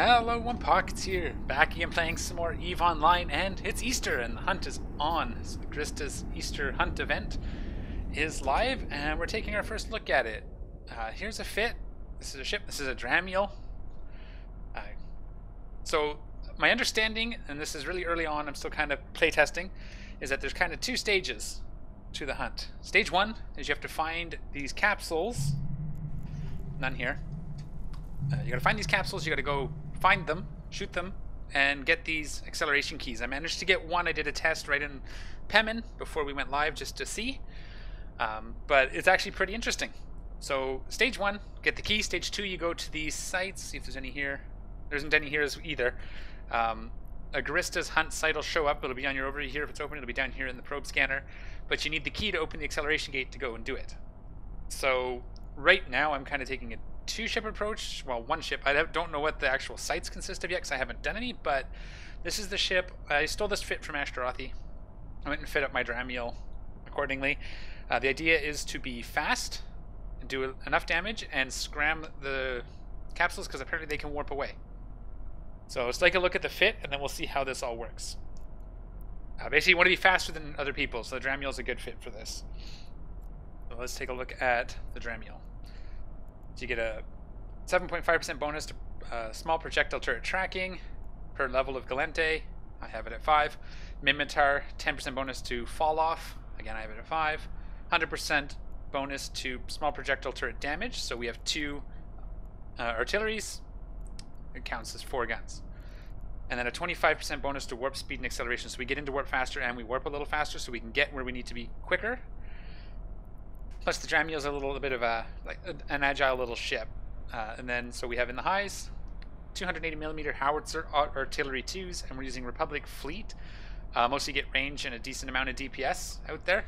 Hello, One Pockets here, back again playing some more EVE Online, and it's Easter and the hunt is on. So the Guristas Easter hunt event is live, and we're taking our first look at it. Here's a fit. This is a ship. This is a Dramiel. So my understanding, and this is really early on, I'm still kind of playtesting, is that there's kind of two stages to the hunt. Stage one is you have to find these capsules. None here. You gotta find these capsules, you gotta go find them, shoot them, and get these acceleration keys. I managed to get one. I did a test right in Pemin before we went live just to see. But it's actually pretty interesting. So stage one, get the key. Stage two, you go to these sites, see if there's any here. There isn't any here either. A Guristas hunt site will show up. It'll be on your overview here if it's open. It'll be down here in the probe scanner. But you need the key to open the acceleration gate to go and do it. So right now I'm kind of taking a two-ship approach. Well, one ship. I don't know what the actual sites consist of yet because I haven't done any, but this is the ship. I stole this fit from Ashtarothi. I went and fit up my Dramiel accordingly. The idea is to be fast and do enough damage and scram the capsules because apparently they can warp away. So let's take a look at the fit and then we'll see how this all works. Basically, you want to be faster than other people, so the Dramiel is a good fit for this. So let's take a look at the Dramiel. So you get a 7.5% bonus to small projectile turret tracking per level of Galente. I have it at 5. Mimitar, 10% bonus to fall off. Again, I have it at 5. 100% bonus to small projectile turret damage. So we have 2 artilleries. It counts as 4 guns. And then a 25% bonus to warp speed and acceleration. So we get into warp faster and we warp a little faster so we can get where we need to be quicker. Plus the Dramiel is a little bit of an agile little ship. And then so we have in the highs 280mm Howitzer Artillery IIs, and we're using Republic Fleet. Mostly get range and a decent amount of DPS out there.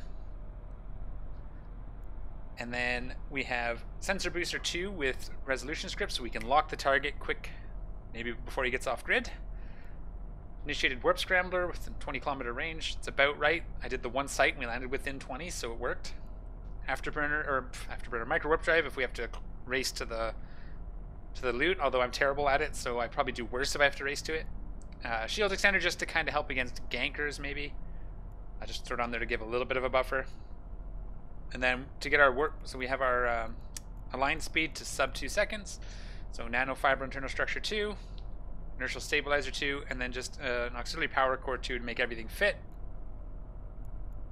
And then we have Sensor Booster 2 with resolution script, so we can lock the target quick, maybe before he gets off grid. Initiated Warp Scrambler with a 20km range. It's about right. I did the one site and we landed within 20, so it worked. Afterburner Microwarpdrive if we have to race to the loot, although I'm terrible at it, so I probably do worse if I have to race to it. Shield Extender just to kind of help against gankers, maybe. I just throw it on there to give a little bit of a buffer. And then to get our warp, so we have our align speed to sub 2 seconds. So Nanofiber Internal Structure 2, Inertial Stabilizer 2, and then just an Auxiliary Power Core 2 to make everything fit.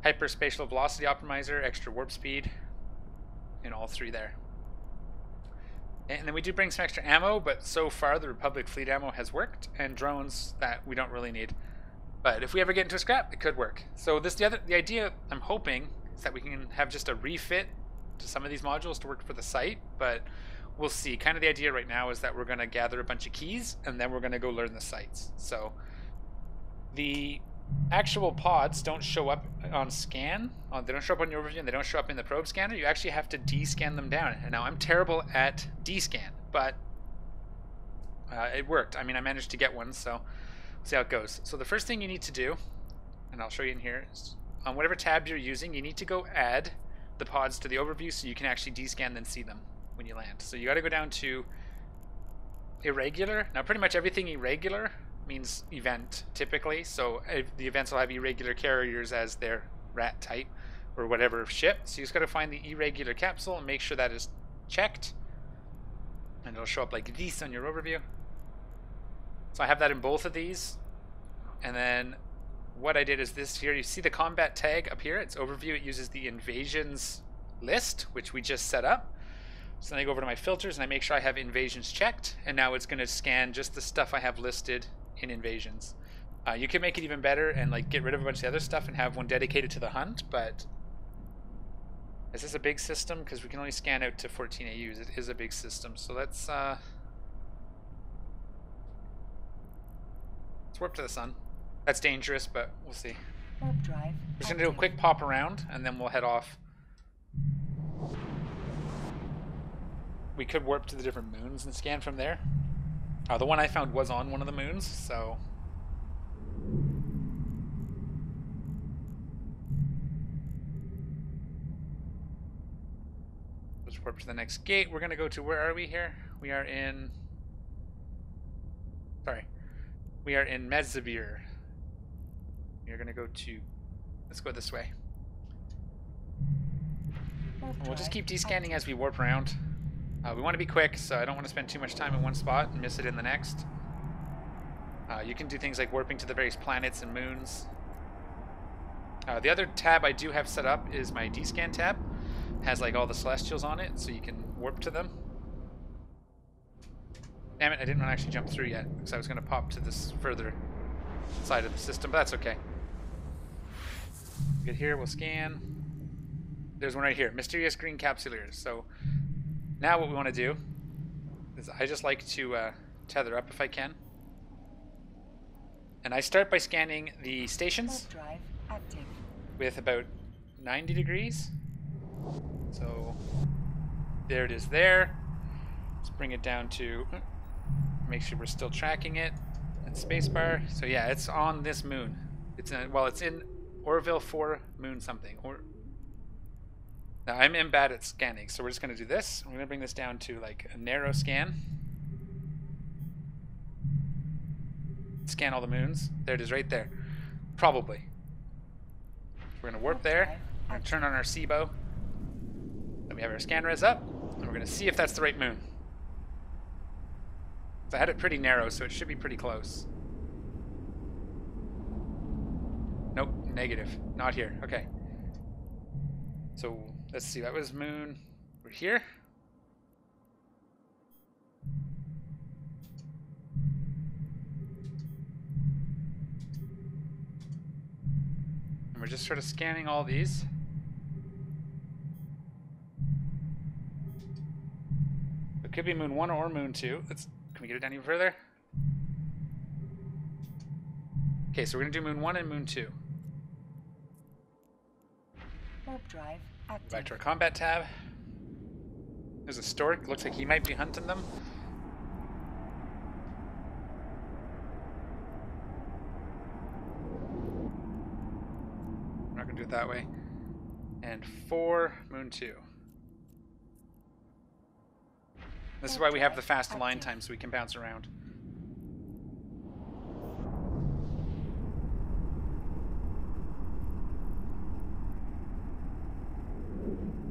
Hyperspatial Velocity Optimizer, extra warp speed, and all 3 there. And then we do bring some extra ammo, but so far the Republic Fleet ammo has worked, and drones that we don't really need. But if we ever get into a scrap, it could work. So the idea I'm hoping is that we can have just a refit to some of these modules to work for the site, but we'll see. Kind of the idea right now is that we're going to gather a bunch of keys, and then we're going to go learn the sites. So the actual pods don't show up on scan. They don't show up on your overview and they don't show up in the probe scanner. You actually have to descan them down. And now I'm terrible at descan, but it worked. I mean, I managed to get one, so we'll see how it goes. So the first thing you need to do, and I'll show you in here, is on whatever tab you're using, you need to go add the pods to the overview so you can actually descan and see them when you land. So you got to go down to irregular. Now pretty much everything irregular means event typically, so the events will have irregular carriers as their rat type or whatever ship. So you just got to find the irregular capsule and make sure that is checked, and it'll show up like this on your overview. So I have that in both of these, and then what I did is this here. You see the combat tag up here? It's overview. It uses the invasions list, which we just set up. So then I go over to my filters and I make sure I have invasions checked, and now it's going to scan just the stuff I have listed in invasions. You can make it even better and like get rid of a bunch of the other stuff and have one dedicated to the hunt, but is this a big system? Because we can only scan out to 14 AUs. It is a big system, so let's warp to the sun. That's dangerous, but we'll see. We're just gonna do a quick pop around and then we'll head off. We could warp to the different moons and scan from there. The one I found was on one of the moons, so let's warp to the next gate. We're gonna go to, where are we here? We are in Sorry. We are in Medzabir. We are going to go to... Let's go this way. We'll just keep descanning as we warp around. We want to be quick, so I don't want to spend too much time in one spot and miss it in the next. You can do things like warping to the various planets and moons. The other tab I do have set up is my descan tab. It has like all the celestials on it, so you can warp to them. Damn it, I didn't want to actually jump through yet, because I was going to pop to this further side of the system, but that's okay. Get here, we'll scan. There's one right here, mysterious green capsules. So now what we want to do is I just like to tether up if I can. And I start by scanning the stations with about 90 degrees. So there it is there. Let's bring it down to, make sure we're still tracking it, and spacebar. So yeah, it's on this moon. It's in, well, it's in Orville 4 moon something. Or now I'm bad at scanning, so we're just going to do this. We're going to bring this down to like a narrow scan. Scan all the moons. There it is right there. Probably. We're going to warp there. We're going to turn on our SIBO. Then we have our scan res up. And we're going to see if that's the right moon. So I had it pretty narrow, so it should be pretty close. Nope, negative. Not here. Okay. So let's see. That was moon. We're here. And we're just sort of scanning all these. It could be moon 1 or moon 2. Can we get it down even further? Okay, so we're going to do moon 1 and moon 2. Warp-drive active. Back to our combat tab. There's a stork. Looks like he might be hunting them. I'm not going to do it that way. And 4, moon 2. This is why we have the fast align time, so we can bounce around.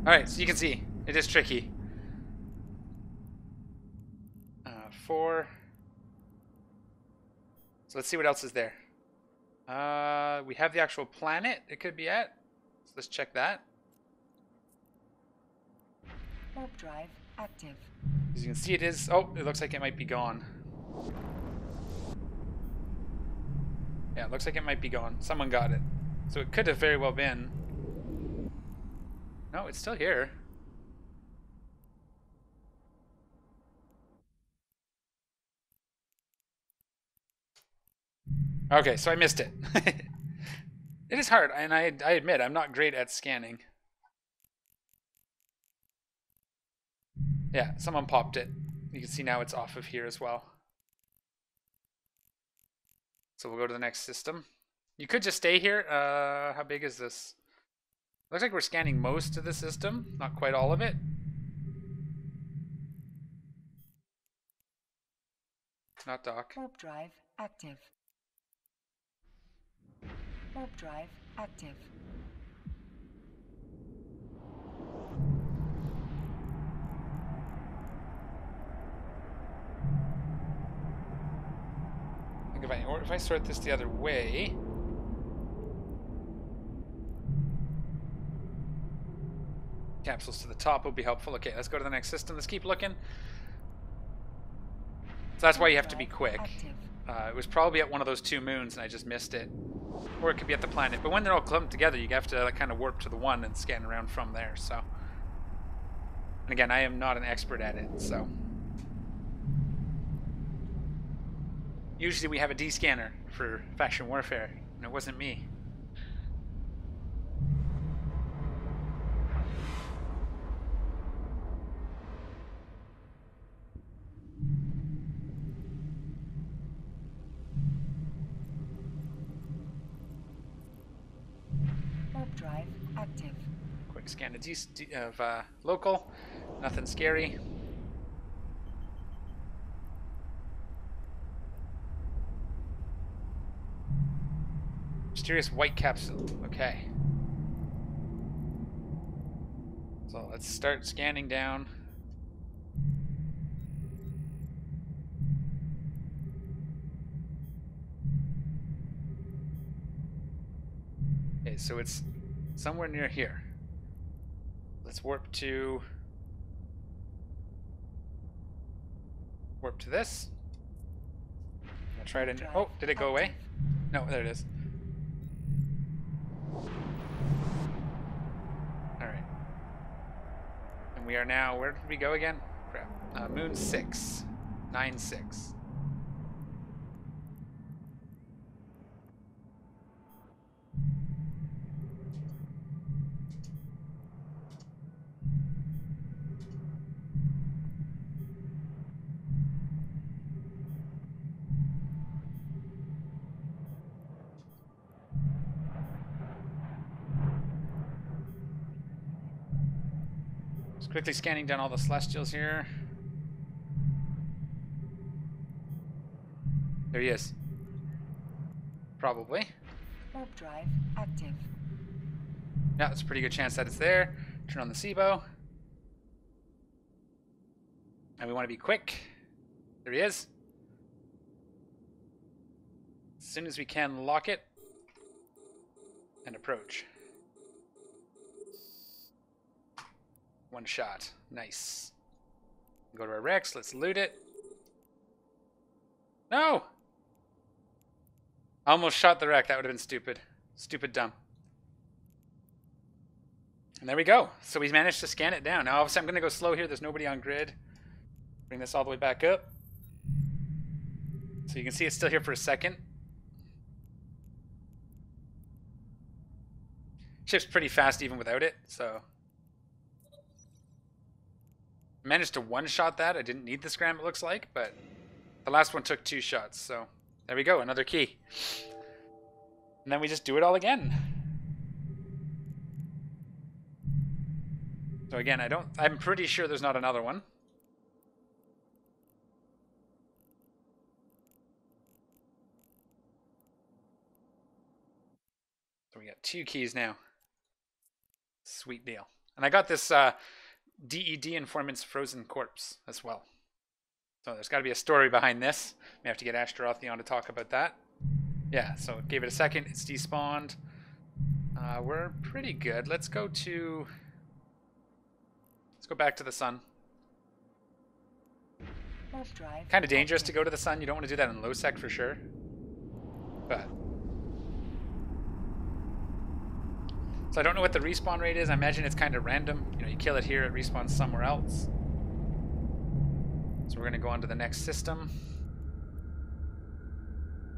Alright, so you can see, it is tricky. 4. So let's see what else is there. We have the actual planet it could be at. So let's check that. Warp drive active. As you can see, it is... Oh, it looks like it might be gone. Yeah, it looks like it might be gone. Someone got it. So it could have very well been... No, it's still here. Okay, so I missed it. It is hard, and I admit I'm not great at scanning. Yeah, someone popped it. You can see now it's off of here as well. So we'll go to the next system. You could just stay here. How big is this? Looks like we're scanning most of the system, not quite all of it. Not dock. Warp drive active. Warp drive active. I think if I sort this the other way. Capsules to the top will be helpful. Okay, let's go to the next system. Let's keep looking. So that's why you have to be quick. It was probably at one of those 2 moons and I just missed it. Or it could be at the planet. But when they're all clumped together, you have to like, kind of warp to the one and scan around from there. So, and again, I am not an expert at it, so. Usually we have a D-scanner for faction warfare, and it wasn't me. Warp drive active. Quick scan of local, nothing scary. Mysterious white capsule. Okay. So let's start scanning down. Okay, so it's somewhere near here. Let's warp to this. I'll try to. Oh, did it go away? No, there it is. All right. And we are now. Where did we go again? Crap. Moon 6, 9-6. Just quickly scanning down all the celestials here. There he is. Probably. Warp drive active. Yeah, it's a pretty good chance that it's there. Turn on the SIBO. And we want to be quick. There he is. As soon as we can, lock it. And approach. One shot. Nice. Go to our Rex. Let's loot it. No! I almost shot the wreck. That would have been stupid. Stupid dumb. And there we go. So we managed to scan it down. Now, obviously, I'm going to go slow here. There's nobody on grid. Bring this all the way back up. So you can see it's still here for a second. Ship's pretty fast even without it, so... I managed to one-shot that. I didn't need the scram, it looks like, but the last one took 2 shots, so there we go, another key. And then we just do it all again. So again, I'm pretty sure there's not another one. So we got 2 keys now. Sweet deal. And I got this DED Informant's Frozen Corpse as well. So there's got to be a story behind this. We have to get Ashtarotheon to talk about that. Yeah, so give it a second. It's despawned. We're pretty good. Let's go back to the sun. Kind of dangerous to go to the sun. You don't want to do that in low sec for sure. But so I don't know what the respawn rate is. I imagine it's kind of random. You know, you kill it here, it respawns somewhere else. So we're going to go on to the next system.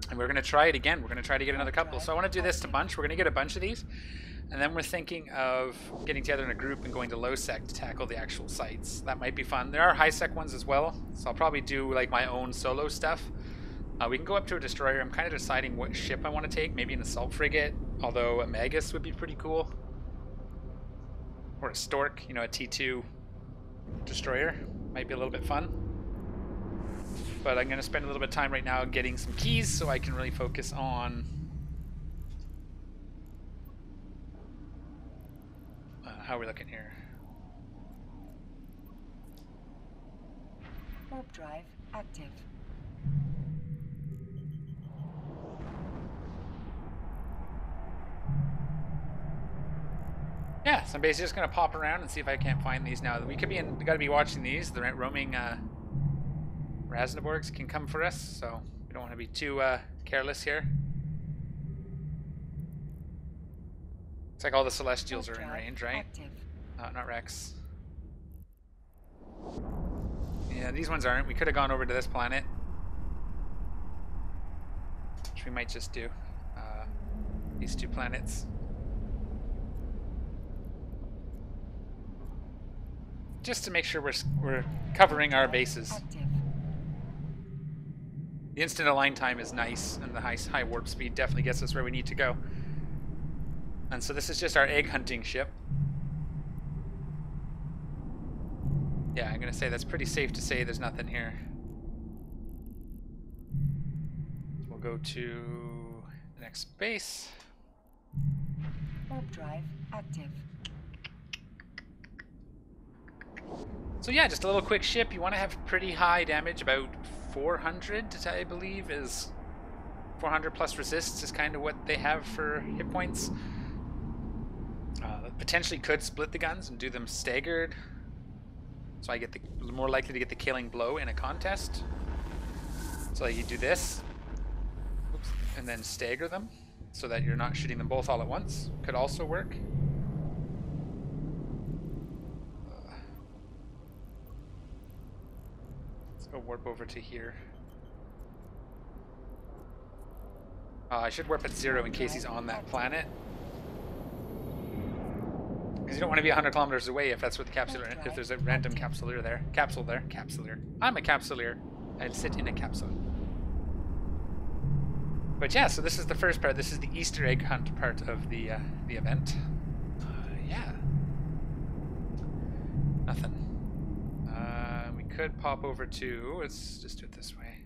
And we're going to try it again. We're going to try to get another couple. So I want to do this to bunch. We're going to get a bunch of these. And then we're thinking of getting together in a group and going to low sec to tackle the actual sites. That might be fun. There are high sec ones as well. So I'll probably do like my own solo stuff. We can go up to a destroyer. I'm kind of deciding what ship I want to take. Maybe an assault frigate. Although a Magus would be pretty cool. Or a Stork, you know, a T2 destroyer. Might be a little bit fun. But I'm going to spend a little bit of time right now getting some keys so I can really focus on how we're looking here. Warp drive active. Yeah, so I'm basically just going to pop around and see if I can't find these now. We got to be watching these. The roaming Rasnaborgs can come for us, so we don't want to be too careless here. It's like all the Celestials are in range, right? Not Rex. Yeah, these ones aren't. We could have gone over to this planet, which we might just do. These 2 planets. Just to make sure we're covering our bases. The instant align time is nice, and the high warp speed definitely gets us where we need to go. And so this is just our egg hunting ship. Yeah, I'm going to say that's pretty safe to say there's nothing here. So we'll go to the next base. Warp drive active. So yeah, just a little quick ship. You want to have pretty high damage, about 400, I believe, is 400 plus resists is kind of what they have for hit points. Potentially could split the guns and do them staggered, so I get the more likely to get the killing blow in a contest. So you do this, oops, and then stagger them, so that you're not shooting them both all at once. Could also work. Let's go warp over to here. I should warp at 0 in case he's on that planet. Because you don't want to be 100 kilometers away if that's what the capsular, if there's a random capsuleer there. Capsule there. Capsuleer. I'm a capsuleer. I'd sit in a capsule. But yeah, so this is the first part. This is the Easter egg hunt part of the event. Yeah. Nothing. We could pop over to... Let's just do it this way.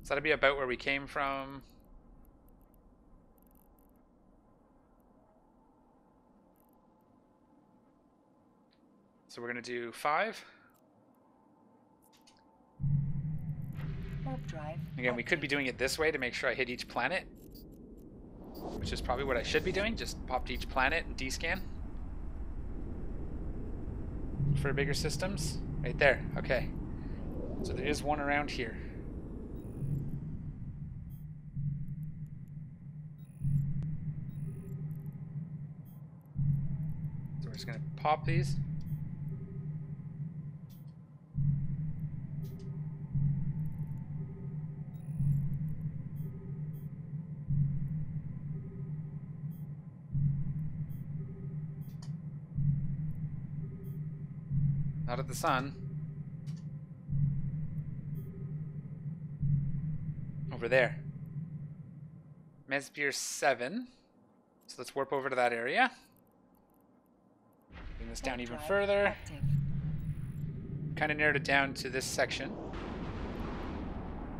So that'll be about where we came from. So we're going to do 5. Warp drive. Again, we could be doing it this way to make sure I hit each planet, which is probably what I should be doing. Just pop to each planet and D-scan. For bigger systems. Right there. Okay. So there is one around here. So we're just going to pop these. Not at the sun. Over there. Mesbier 7. So let's warp over to that area. Bring this down even further. Kind of narrowed it down to this section.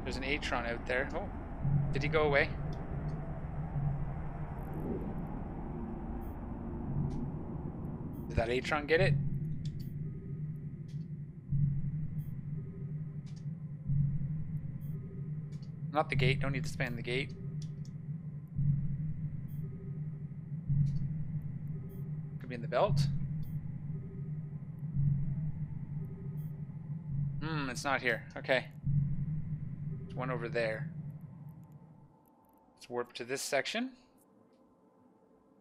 There's an Atron out there. Oh, did he go away? Did that Atron get it? Not the gate, don't need to span the gate. Could be in the belt. It's not here. Okay. There's one over there. Let's warp to this section.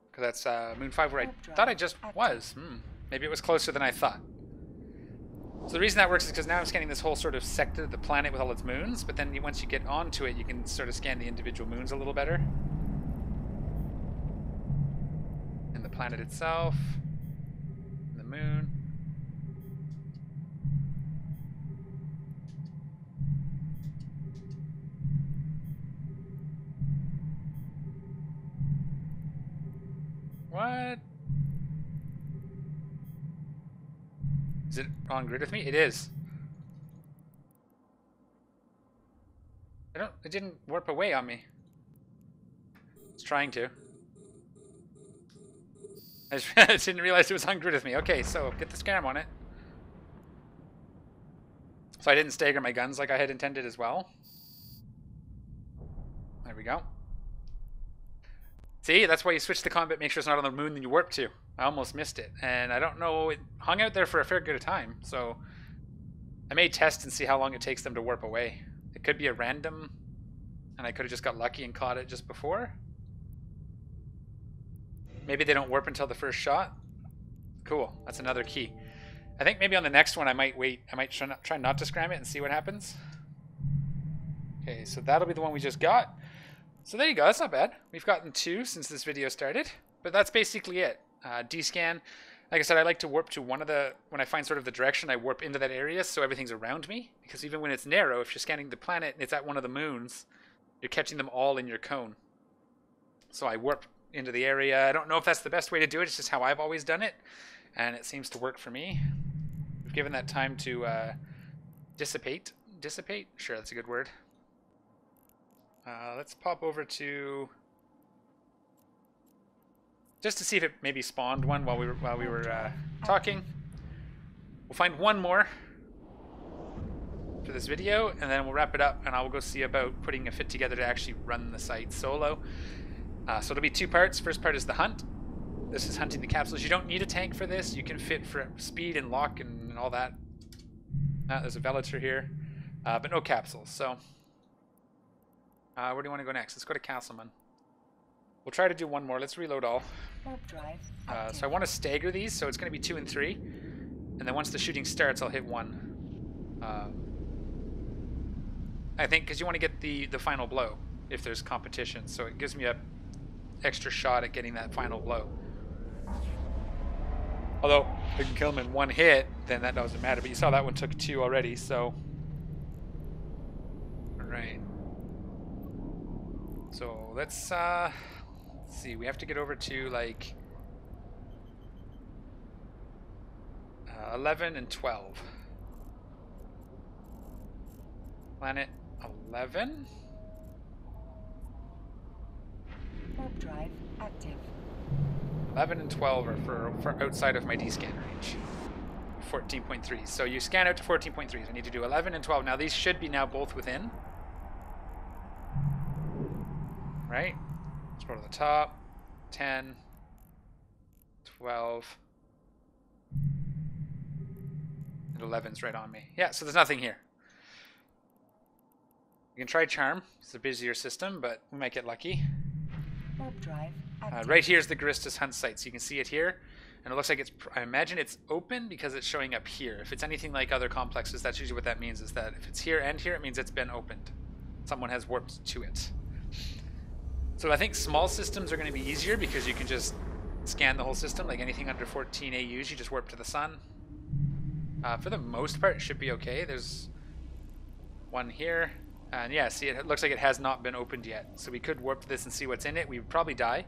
Because that's Moon 5 where I thought I just was. Maybe it was closer than I thought. So the reason that works is because now I'm scanning this whole sort of sector of the planet with all its moons, but then once you get onto it, you can sort of scan the individual moons a little better. And the planet itself. And the moon. What? Is it on grid with me? It is. It didn't warp away on me. It's trying to. I just didn't realize it was on grid with me. Okay, so get the scam on it. So I didn't stagger my guns like I had intended as well. There we go. See, that's why you switch to combat, make sure it's not on the moon that you warp to. I almost missed it. And I don't know, it hung out there for a fair good of time. So I may test and see how long it takes them to warp away. It could be a random, and I could have just got lucky and caught it just before. Maybe they don't warp until the first shot. Cool, that's another key. I think maybe on the next one I might wait. I might try not to scram it and see what happens. Okay, so that'll be the one we just got. So there you go, that's not bad. We've gotten 2 since this video started, but that's basically it. D-scan. Like I said, I like to warp to one of the, when I find sort of the direction, I warp into that area so everything's around me. Because even when it's narrow, if you're scanning the planet and it's at one of the moons, you're catching them all in your cone. So I warp into the area. I don't know if that's the best way to do it, it's just how I've always done it. And it seems to work for me. We've given that time to dissipate. Dissipate? Sure, that's a good word. Let's pop over to just to see if it maybe spawned one while we were talking. We'll find one more for this video, and then we'll wrap it up, and I will go see about putting a fit together to actually run the site solo. So it'll be 2 parts. First part is the hunt. This is hunting the capsules. You don't need a tank for this. You can fit for speed and lock and all that. There's a Howitzer here, but no capsules. So where do you want to go next? Let's go to Castleman. We'll try to do one more. Let's reload all. So I want to stagger these, so it's going to be 2 and 3. And then once the shooting starts, I'll hit 1. I think because you want to get the final blow if there's competition. So it gives me a extra shot at getting that final blow. Although, if I can kill him in 1 hit, then that doesn't matter. But you saw that one took 2 already, so... Alright. So, let's see. We have to get over to, like... 11 and 12. Planet 11? Warp drive active. 11 and 12 are for outside of my D-scan range. 14.3. So you scan out to 14.3. So I need to do 11 and 12. Now these should be now both within. Right? Let's go to the top. 10. 12. And 11's right on me. Yeah, so there's nothing here. You can try Charm. It's a busier system, but we might get lucky. Warp drive. Right here is the Guristas hunt site, so you can see it here, and it looks like it's, I imagine it's open because it's showing up here. If it's anything like other complexes, that's usually what that means, is that if it's here and here, it means it's been opened. Someone has warped to it. So I think small systems are going to be easier because you can just scan the whole system, like anything under 14 AUs, you just warp to the sun. For the most part, it should be okay. There's one here. And yeah, see, it looks like it has not been opened yet. So we could warp to this and see what's in it. We would probably die.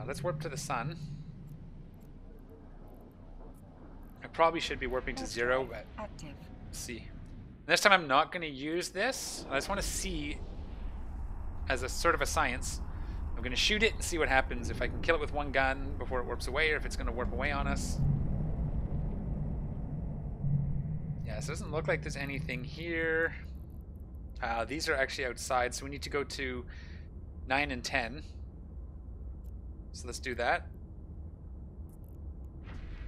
Let's warp to the sun. I probably should be warping to 0, but active. Let's see. This time I'm not going to use this. I just want to see, as a sort of a science, I'm going to shoot it and see what happens. If I can kill it with 1 gun before it warps away, or if it's going to warp away on us. Yeah, so it doesn't look like there's anything here. These are actually outside, so we need to go to 9 and 10. So let's do that.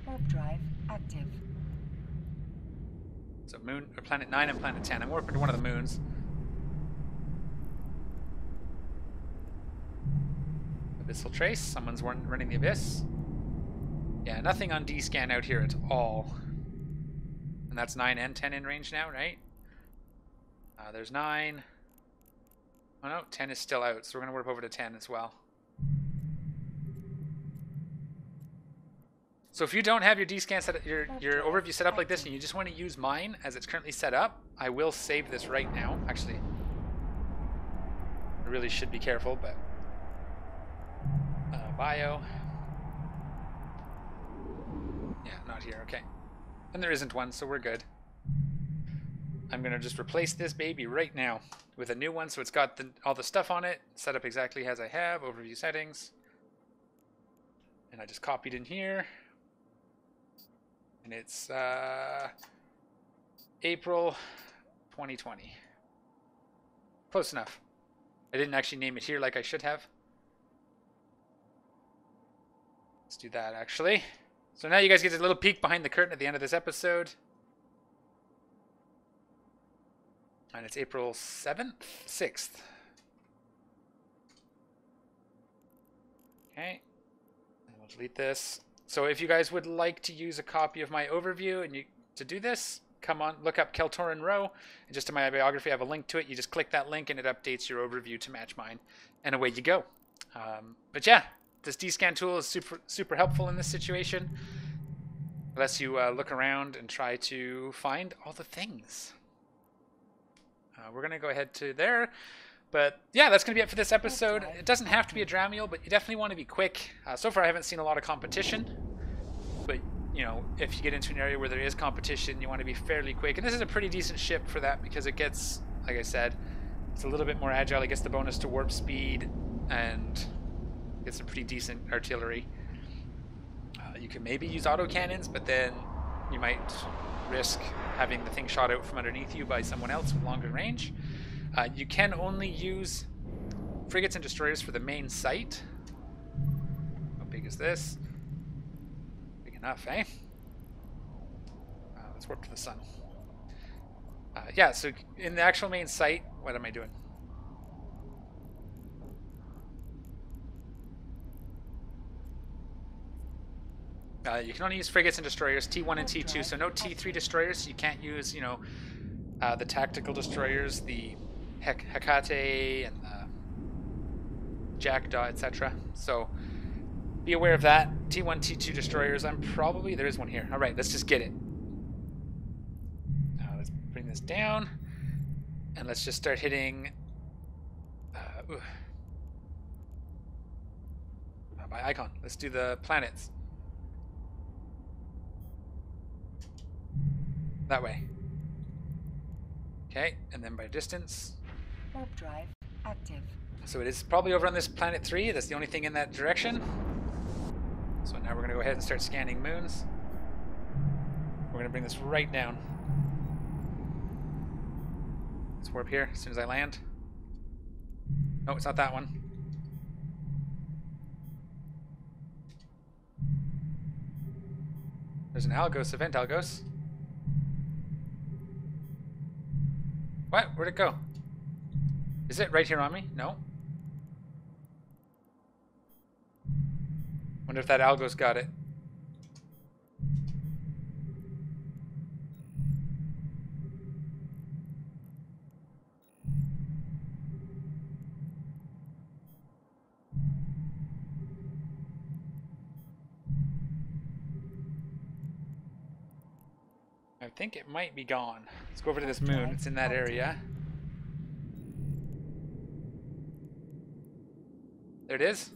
Warp drive active. So moon, or planet 9 and planet 10. I'm warping to one of the moons. Abyssal trace. Someone's running the abyss. Yeah, nothing on D-scan out here at all. And that's 9 and 10 in range now, right? There's 9. Oh no, 10 is still out, so we're going to warp over to 10 as well. So if you don't have your D-scan set, your overview set up like this, and you just want to use mine as it's currently set up, I will save this right now. Actually, I really should be careful, but bio. Yeah, not here. Okay, and there isn't one, so we're good. I'm gonna just replace this baby right now with a new one, so it's got all the stuff on it, set up exactly as I have. Overview settings, and I just copied in here. And it's April 2020. Close enough. I didn't actually name it here like I should have. Let's do that actually. So now you guys get a little peek behind the curtain at the end of this episode. And it's April 7th? 6th. Okay. And we'll delete this. So if you guys would like to use a copy of my overview and to do this, come on, look up Keltoran Row, and just in my biography I have a link to it. You just click that link and it updates your overview to match mine, and away you go. But yeah, this D-scan tool is super helpful in this situation. It lets you look around and try to find all the things. We're going to go ahead to there. But yeah, that's going to be it for this episode. It doesn't have to be a Dramiel, but you definitely want to be quick. So far I haven't seen a lot of competition. But, you know, if you get into an area where there is competition, you want to be fairly quick. And this is a pretty decent ship for that because it gets, like I said, it's a little bit more agile. It gets the bonus to warp speed and Get some pretty decent artillery. You can maybe use autocannons, but then you might risk having the thing shot out from underneath you by someone else with longer range. You can only use frigates and destroyers for the main site. How big is this? Big enough, eh? Let's warp to the sun. Yeah, so in the actual main site, what am I doing? You can only use frigates and destroyers, T1 and T2, so no T3 destroyers. You can't use, you know, the tactical destroyers, the Hecate and the Jackdaw, etc. So be aware of that. T1, T2 destroyers. There is one here. All right, let's just get it. Let's bring this down, and let's just start hitting. By icon. Let's do the planets. That way. Okay, and then by distance. Warp drive active. So it is probably over on this planet 3. That's the only thing in that direction. So now we're going to go ahead and start scanning moons. We're going to bring this right down. Let's warp here as soon as I land. No, it's not that one. There's an Algos event, Algos. What? Where'd it go? Is it right here on me? No. Wonder if that Algos got it. I think it might be gone. Let's go over to this moon. It's in that area. There it is.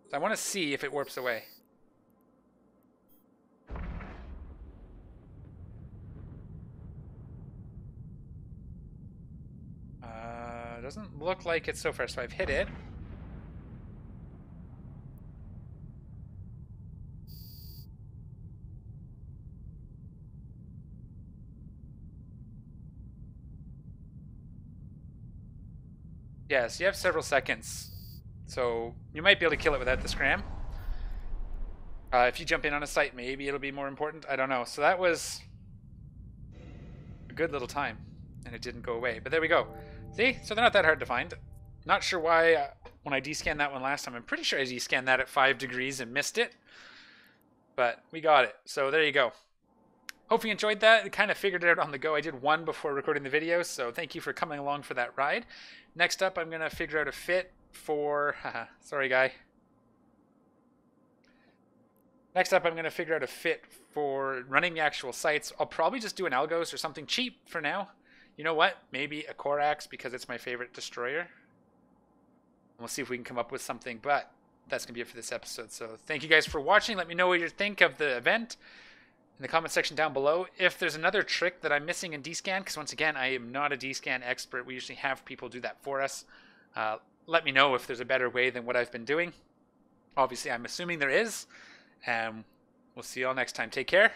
So I want to see if it warps away. Doesn't look like it so far, so I've hit it. Yes, you have several seconds, so you might be able to kill it without the scram. If you jump in on a site, maybe it'll be more important. I don't know. So that was a good little time, and it didn't go away. But there we go. See? So they're not that hard to find. Not sure why when I descanned that one last time. I'm pretty sure I descanned that at 5 degrees and missed it. But we got it. So there you go. Hope you enjoyed that. I kind of figured it out on the go. I did one before recording the video, so thank you for coming along for that ride. Next up, I'm going to figure out a fit for... sorry, guy. Next up, I'm going to figure out a fit for running the actual sites. I'll probably just do an Algos or something cheap for now. You know what? Maybe a Corax because it's my favorite destroyer. We'll see if we can come up with something, but that's going to be it for this episode. So thank you guys for watching. Let me know what you think of the event in the comment section down below. If there's another trick that I'm missing in D-Scan, because once again, I am not a D-Scan expert. We usually have people do that for us. Let me know if there's a better way than what I've been doing. Obviously, I'm assuming there is. We'll see you all next time. Take care.